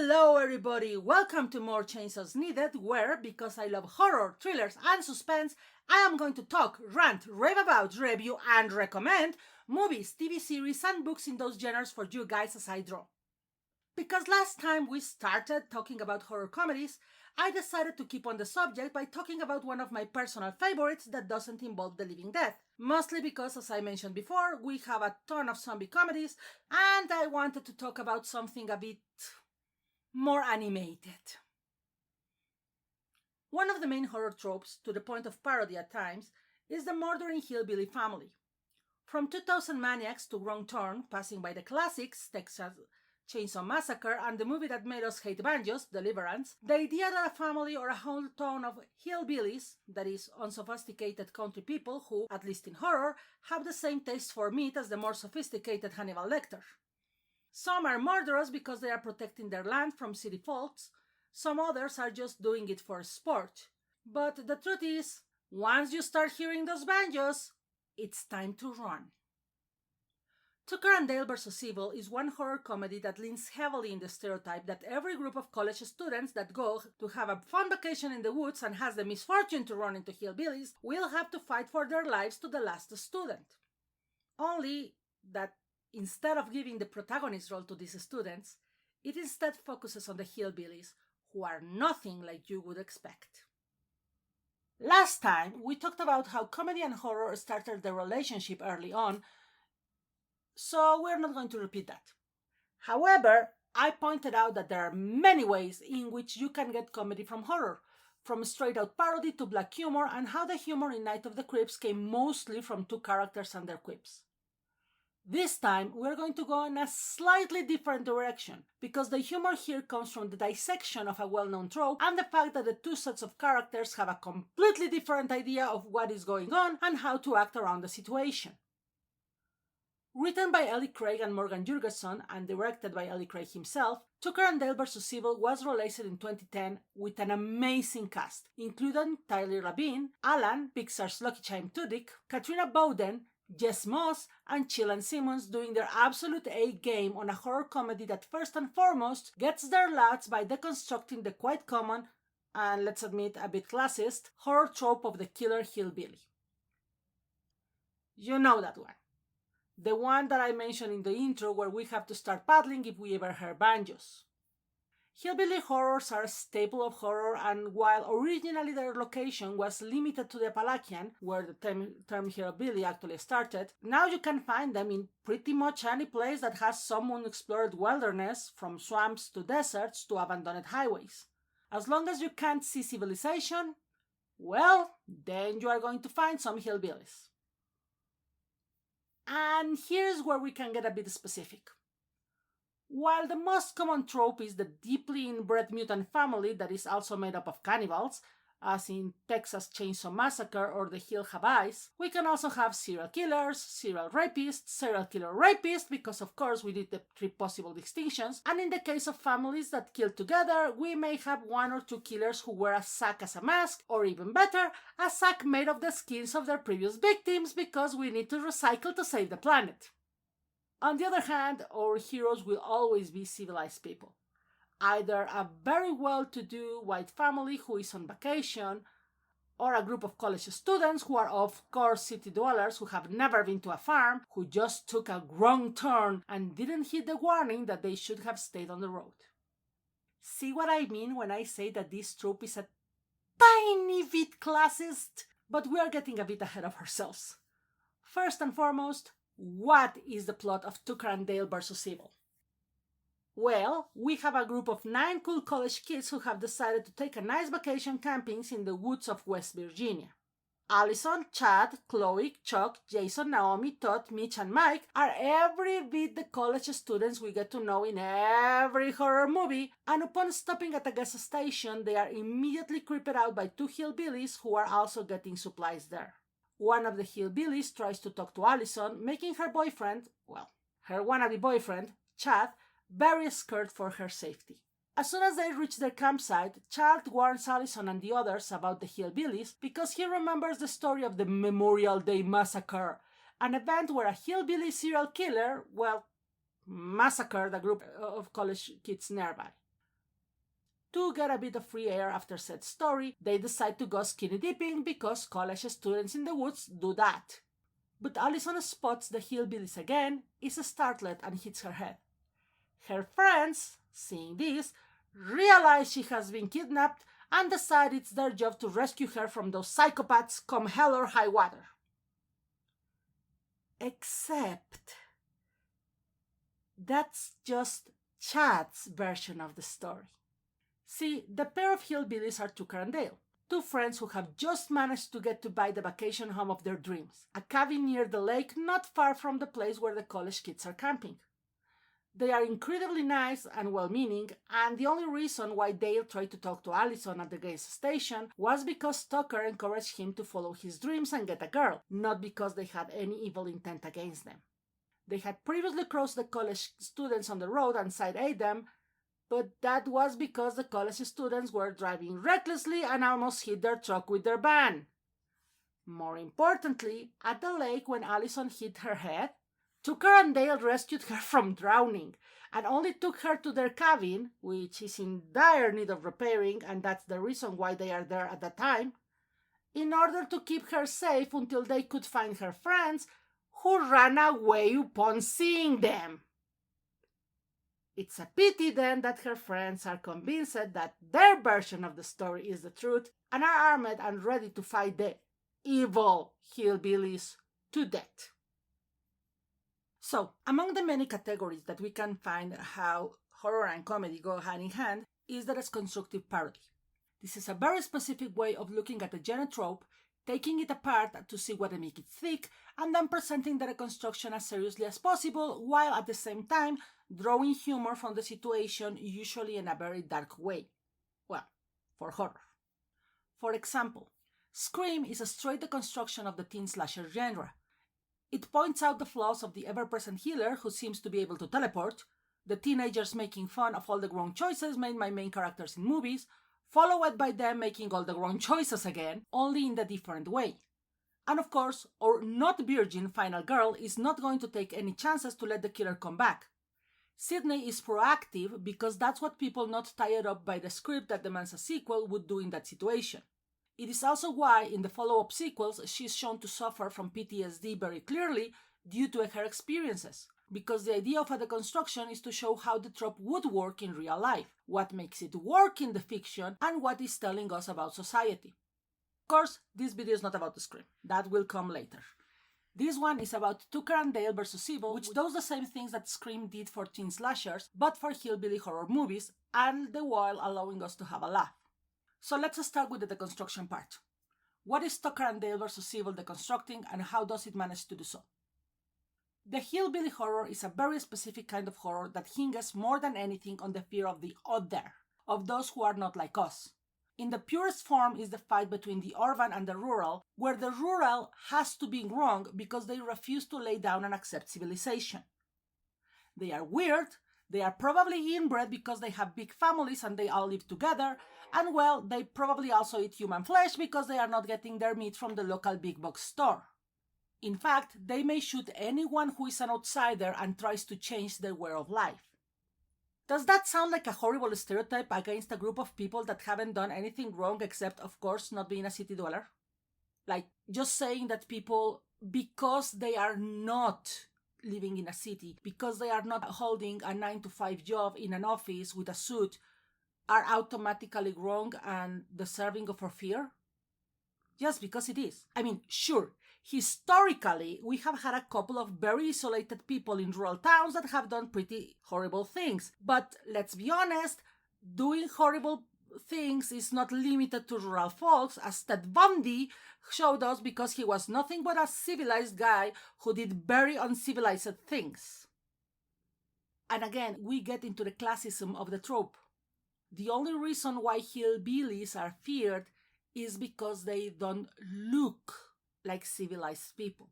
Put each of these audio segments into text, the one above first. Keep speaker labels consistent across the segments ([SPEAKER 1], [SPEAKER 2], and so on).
[SPEAKER 1] Hello everybody, welcome to More Chainsaws Needed, where, because I love horror, thrillers and suspense, I am going to talk, rant, rave about, review and recommend movies, TV series and books in those genres for you guys as I draw. Because last time we started talking about horror comedies, I decided to keep on the subject by talking about one of my personal favorites that doesn't involve the living dead. Mostly because, as I mentioned before, we have a ton of zombie comedies and I wanted to talk about something a bit more animated. One of the main horror tropes, to the point of parody at times, is the murdering hillbilly family. From 2000 Maniacs to Wrong Turn, passing by the classics, Texas Chainsaw Massacre, and the movie that made us hate banjos, Deliverance, the idea that a family or a whole town of hillbillies, that is, unsophisticated country people who, at least in horror, have the same taste for meat as the more sophisticated Hannibal Lecter. Some are murderous because they are protecting their land from city folks, some others are just doing it for sport. But the truth is, once you start hearing those banjos, it's time to run. Tucker and Dale vs. Evil is one horror comedy that leans heavily in the stereotype that every group of college students that go to have a fun vacation in the woods and has the misfortune to run into hillbillies will have to fight for their lives to the last student. Only that instead of giving the protagonist role to these students, it instead focuses on the hillbillies, who are nothing like you would expect. Last time, we talked about how comedy and horror started their relationship early on, so we're not going to repeat that. However, I pointed out that there are many ways in which you can get comedy from horror, from straight-out parody to black humor, and how the humor in Night of the Creeps came mostly from two characters and their quips. This time, we're going to go in a slightly different direction, because the humor here comes from the dissection of a well-known trope and the fact that the two sets of characters have a completely different idea of what is going on and how to act around the situation. Written by Ellie Craig and Morgan Jurgensen and directed by Ellie Craig himself, Tucker and Dale vs. Evil was released in 2010 with an amazing cast, including Tyler Labine, Alan, Pixar's Lucky Charm Tudyk, Katrina Bowden, Jess Moss, and Chilan Simmons doing their absolute A-game on a horror comedy that first and foremost gets their laughs by deconstructing the quite common, and let's admit a bit classist, horror trope of the killer hillbilly. You know that one. The one that I mentioned in the intro where we have to start paddling if we ever hear banjos. Hillbilly horrors are a staple of horror, and while originally their location was limited to the Appalachian, where the term hillbilly actually started, now you can find them in pretty much any place that has some unexplored wilderness, from swamps to deserts to abandoned highways. As long as you can't see civilization, well, then you are going to find some hillbillies. And here's where we can get a bit specific. While the most common trope is the deeply inbred mutant family that is also made up of cannibals, as in Texas Chainsaw Massacre or The Hill Have Eyes, we can also have serial killers, serial rapists, serial killer rapists, because of course we did the three possible distinctions, and in the case of families that kill together, we may have one or two killers who wear a sack as a mask, or even better, a sack made of the skins of their previous victims because we need to recycle to save the planet. On the other hand, our heroes will always be civilized people. Either a very well-to-do white family who is on vacation, or a group of college students who are of course city dwellers who have never been to a farm, who just took a wrong turn and didn't heed the warning that they should have stayed on the road. See what I mean when I say that this trope is a tiny bit classist? But we are getting a bit ahead of ourselves. First and foremost, what is the plot of Tucker and Dale vs. Evil? Well, we have a group of 9 cool college kids who have decided to take a nice vacation camping in the woods of West Virginia. Allison, Chad, Chloe, Chuck, Jason, Naomi, Todd, Mitch, and Mike are every bit the college students we get to know in every horror movie, and upon stopping at a gas station, they are immediately creeped out by 2 hillbillies who are also getting supplies there. One of the hillbillies tries to talk to Allison, making her boyfriend, her wannabe boyfriend, Chad, very scared for her safety. As soon as they reach their campsite, Chad warns Allison and the others about the hillbillies because he remembers the story of the Memorial Day Massacre, an event where a hillbilly serial killer, massacred a group of college kids nearby. To get a bit of free air after said story, they decide to go skinny dipping because college students in the woods do that. But Allison spots the hillbillies again, is startled and hits her head. Her friends, seeing this, realize she has been kidnapped and decide it's their job to rescue her from those psychopaths come hell or high water. Except that's just Chad's version of the story. See, the pair of hillbillies are Tucker and Dale, two friends who have just managed to get to buy the vacation home of their dreams, a cabin near the lake not far from the place where the college kids are camping. They are incredibly nice and well-meaning, and the only reason why Dale tried to talk to Allison at the gas station was because Tucker encouraged him to follow his dreams and get a girl, not because they had any evil intent against them. They had previously crossed the college students on the road and side-eyed them, but that was because the college students were driving recklessly and almost hit their truck with their van. More importantly, at the lake when Allison hit her head, Tucker and Dale rescued her from drowning and only took her to their cabin, which is in dire need of repairing, and that's the reason why they are there at the time, in order to keep her safe until they could find her friends, who ran away upon seeing them. It's a pity then that her friends are convinced that their version of the story is the truth and are armed and ready to fight the evil hillbillies to death. So, among the many categories that we can find how horror and comedy go hand in hand is there is constructive parody. This is a very specific way of looking at a genre trope, taking it apart to see what makes it thick, and then presenting the reconstruction as seriously as possible, while at the same time drawing humor from the situation, usually in a very dark way. Well, for horror. For example, Scream is a straight deconstruction of the teen slasher genre. It points out the flaws of the ever-present healer who seems to be able to teleport, the teenagers making fun of all the wrong choices made by main characters in movies, followed by them making all the wrong choices again, only in a different way. And of course, our not virgin final girl is not going to take any chances to let the killer come back. Sydney is proactive because that's what people not tired up by the script that demands a sequel would do in that situation. It is also why in the follow-up sequels she is shown to suffer from PTSD very clearly due to her experiences, because the idea of a deconstruction is to show how the trope would work in real life, what makes it work in the fiction, and what it's telling us about society. Of course, this video is not about the Scream. That will come later. This one is about Tucker and Dale vs. Evil, which does the same things that Scream did for teen slashers, but for hillbilly horror movies, and the while allowing us to have a laugh. So let's start with the deconstruction part. What is Tucker and Dale vs. Evil deconstructing, and how does it manage to do so? The hillbilly horror is a very specific kind of horror that hinges more than anything on the fear of the other, of those who are not like us. In the purest form is the fight between the urban and the rural, where the rural has to be wrong because they refuse to lay down and accept civilization. They are weird, they are probably inbred because they have big families and they all live together, and well, they probably also eat human flesh because they are not getting their meat from the local big box store. In fact, they may shoot anyone who is an outsider and tries to change their way of life. Does that sound like a horrible stereotype against a group of people that haven't done anything wrong except, of course, not being a city dweller? Like, just saying that people, because they are not living in a city, because they are not holding a 9-to-5 job in an office with a suit, are automatically wrong and deserving of our fear? Just because it is. I mean, sure, historically, we have had a couple of very isolated people in rural towns that have done pretty horrible things. But let's be honest, doing horrible things is not limited to rural folks, as Ted Bundy showed us, because he was nothing but a civilized guy who did very uncivilized things. And again, we get into the classism of the trope. The only reason why hillbillies are feared is because they don't look like civilized people.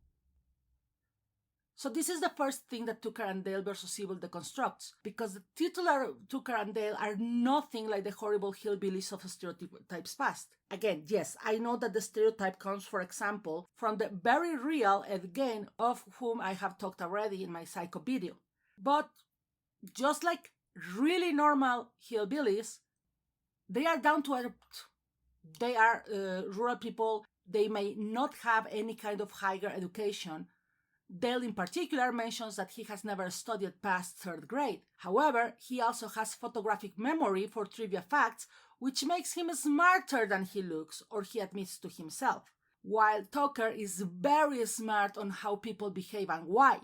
[SPEAKER 1] So this is the first thing that Tucker and Dale vs. Evil deconstructs, because the titular Tucker and Dale are nothing like the horrible hillbillies of Stereotypes past. Again, yes, I know that the stereotype comes, for example, from the very real Ed Gein, of whom I have talked already in my Psycho video. But just like really normal hillbillies, They are down to earth. They are rural people. They may not have any kind of higher education. Dale, in particular, mentions that he has never studied past third grade. However, he also has photographic memory for trivia facts, which makes him smarter than he looks, or he admits to himself. While Tucker is very smart on how people behave and why.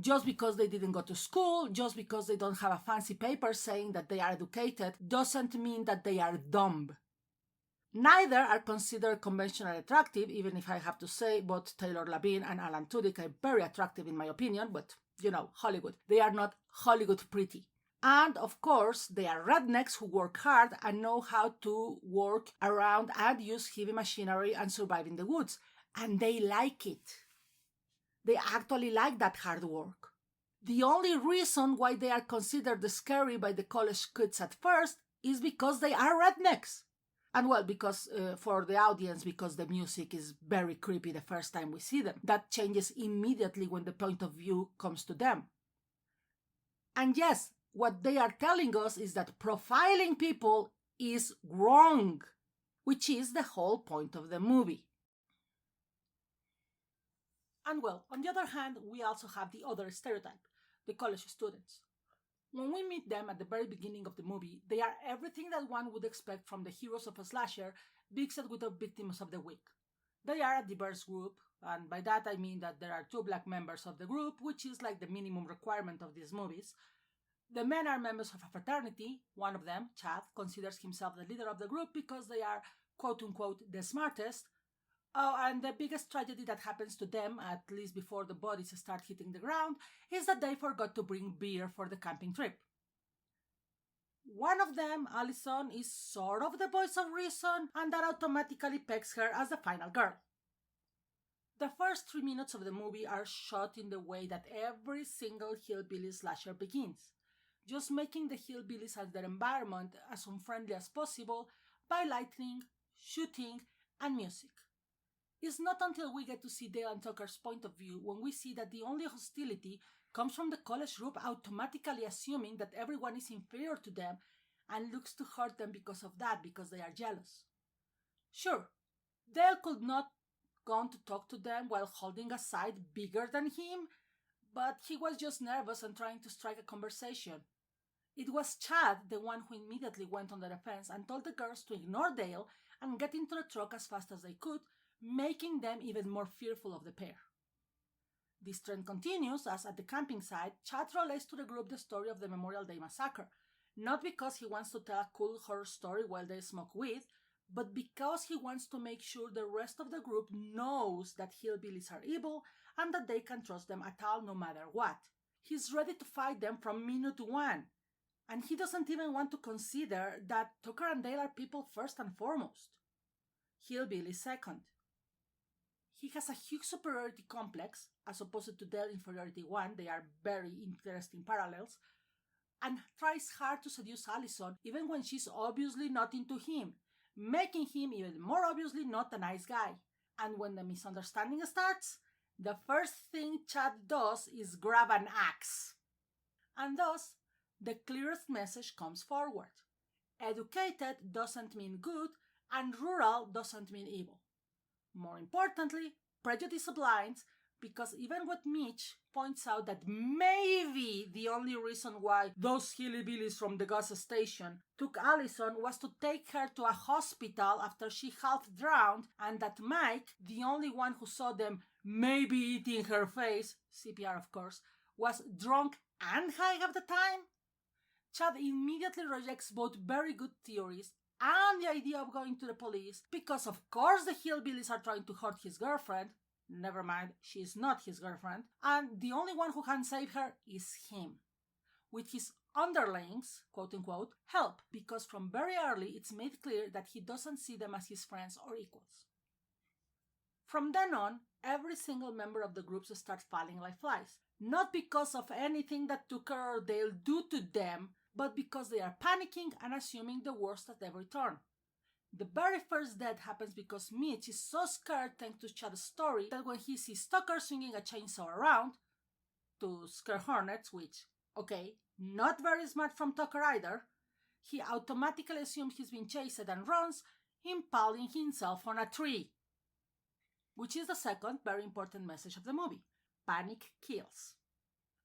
[SPEAKER 1] Just because they didn't go to school, just because they don't have a fancy paper saying that they are educated, doesn't mean that they are dumb. Neither are considered conventionally attractive, even if I have to say both Taylor Lavigne and Alan Tudyk are very attractive in my opinion, but Hollywood. They are not Hollywood pretty. And of course, they are rednecks who work hard and know how to work around and use heavy machinery and survive in the woods. And they like it. They actually like that hard work. The only reason why they are considered scary by the college kids at first is because they are rednecks. And well, because for the audience, because the music is very creepy the first time we see them. That changes immediately when the point of view comes to them. And yes, what they are telling us is that profiling people is wrong, which is the whole point of the movie. And well, on the other hand, we also have the other stereotype, the college students. When we meet them at the very beginning of the movie, they are everything that one would expect from the heroes of a slasher, mixed with the victims of the week. They are a diverse group, and by that I mean that there are 2 black members of the group, which is like the minimum requirement of these movies. The men are members of a fraternity. One of them, Chad, considers himself the leader of the group because they are quote-unquote the smartest. Oh, and the biggest tragedy that happens to them, at least before the bodies start hitting the ground, is that they forgot to bring beer for the camping trip. One of them, Allison, is sort of the voice of reason, and that automatically pegs her as the final girl. The first 3 minutes of the movie are shot in the way that every single hillbilly slasher begins, just making the hillbillies and their environment as unfriendly as possible by lightning, shooting, and music. It's not until we get to see Dale and Tucker's point of view when we see that the only hostility comes from the college group automatically assuming that everyone is inferior to them and looks to hurt them because of that, because they are jealous. Sure, Dale could not go to talk to them while holding a side bigger than him, but he was just nervous and trying to strike a conversation. It was Chad, the one who immediately went on the defense and told the girls to ignore Dale and get into the truck as fast as they could, making them even more fearful of the pair. This trend continues as at the camping site, Chad relates to the group the story of the Memorial Day massacre, not because he wants to tell a cool horror story while they smoke weed, but because he wants to make sure the rest of the group knows that hillbillies are evil and that they can trust them at all no matter what. He's ready to fight them from minute 1, and he doesn't even want to consider that Tucker and Dale are people first and foremost. Hillbilly second. He has a huge superiority complex, as opposed to Dale inferiority 1, they are very interesting parallels, and tries hard to seduce Allison even when she's obviously not into him, making him even more obviously not a nice guy. And when the misunderstanding starts, the first thing Chad does is grab an axe. And thus, the clearest message comes forward. Educated doesn't mean good, and rural doesn't mean evil. More importantly, prejudice blinds, because even what Mitch points out that maybe the only reason why those hillbillies from the gas station took Allison was to take her to a hospital after she half drowned, and that Mike, the only one who saw them maybe eating her face, CPR of course, was drunk and high at the time. Chad immediately rejects both very good theories and the idea of going to the police because of course the hillbillies are trying to hurt his girlfriend. Never mind, she is not his girlfriend, and the only one who can save her is him. With his underlings, quote-unquote, help, because from very early it's made clear that he doesn't see them as his friends or equals. From then on, every single member of the group starts falling like flies, not because of anything that Tucker or Dale do to them, but because they are panicking and assuming the worst at every turn. The very first death happens because Mitch is so scared thanks to Chad's story that when he sees Tucker swinging a chainsaw around to scare hornets, which, okay, not very smart from Tucker either, he automatically assumes he's being chased and runs, impaling himself on a tree. Which is the second very important message of the movie. Panic kills.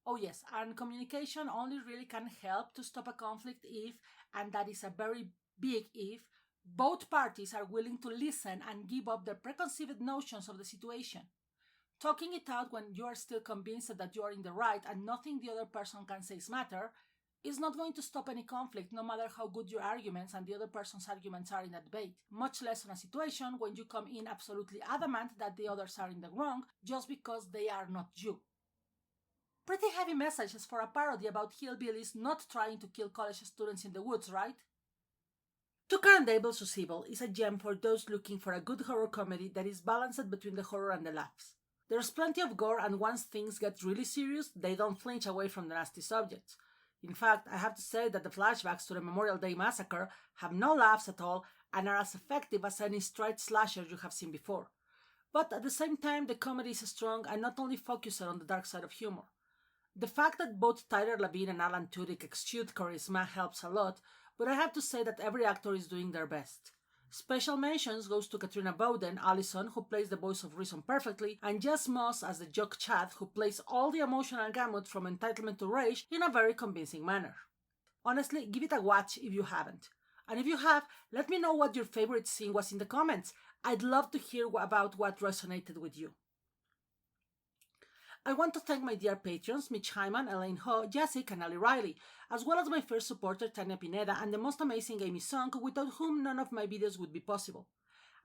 [SPEAKER 1] Oh yes, and communication only really can help to stop a conflict if, and that is a very big if, both parties are willing to listen and give up their preconceived notions of the situation. Talking it out when you are still convinced that you are in the right and nothing the other person can say matter is not going to stop any conflict, no matter how good your arguments and the other person's arguments are in a debate, much less in a situation when you come in absolutely adamant that the others are in the wrong just because they are not you. Pretty heavy messages for a parody about hillbillies not trying to kill college students in the woods, right? Tucker and Dale vs. Evil is a gem for those looking for a good horror comedy that is balanced between the horror and the laughs. There's plenty of gore, and once things get really serious, they don't flinch away from the nasty subjects. In fact, I have to say that the flashbacks to the Memorial Day Massacre have no laughs at all and are as effective as any straight slasher you have seen before. But at the same time, the comedy is strong and not only focused on the dark side of humor. The fact that both Tyler Labine and Alan Tudyk exude charisma helps a lot, but I have to say that every actor is doing their best. Special mentions goes to Katrina Bowden, Allison, who plays the voice of reason perfectly, and Jess Moss as the jock Chad, who plays all the emotional gamut from entitlement to rage in a very convincing manner. Honestly, give it a watch if you haven't. And if you have, let me know what your favorite scene was in the comments. I'd love to hear about what resonated with you. I want to thank my dear patrons Mitch Hyman, Elaine Ho, Jessica, and Ali Riley, as well as my first supporter Tanya Pineda and the most amazing Amy Song, without whom none of my videos would be possible.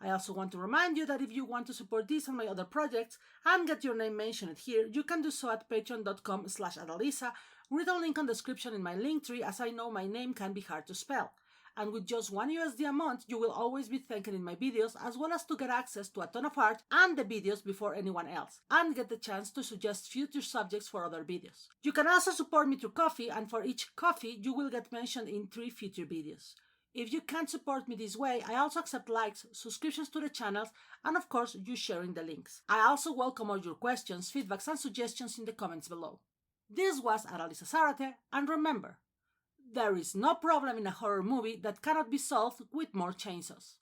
[SPEAKER 1] I also want to remind you that if you want to support this and my other projects and get your name mentioned here, you can do so at patreon.com/Adalisa, read a link on the description in my Linktree, as I know my name can be hard to spell. And with just $1 a month, you will always be thanked in my videos, as well as to get access to a ton of art and the videos before anyone else, and get the chance to suggest future subjects for other videos. You can also support me through Ko-fi, and for each coffee, you will get mentioned in 3 future videos. If you can't support me this way, I also accept likes, subscriptions to the channels, and of course, you sharing the links. I also welcome all your questions, feedbacks, and suggestions in the comments below. This was Adalisa Zarate, and remember, there is no problem in a horror movie that cannot be solved with more chainsaws.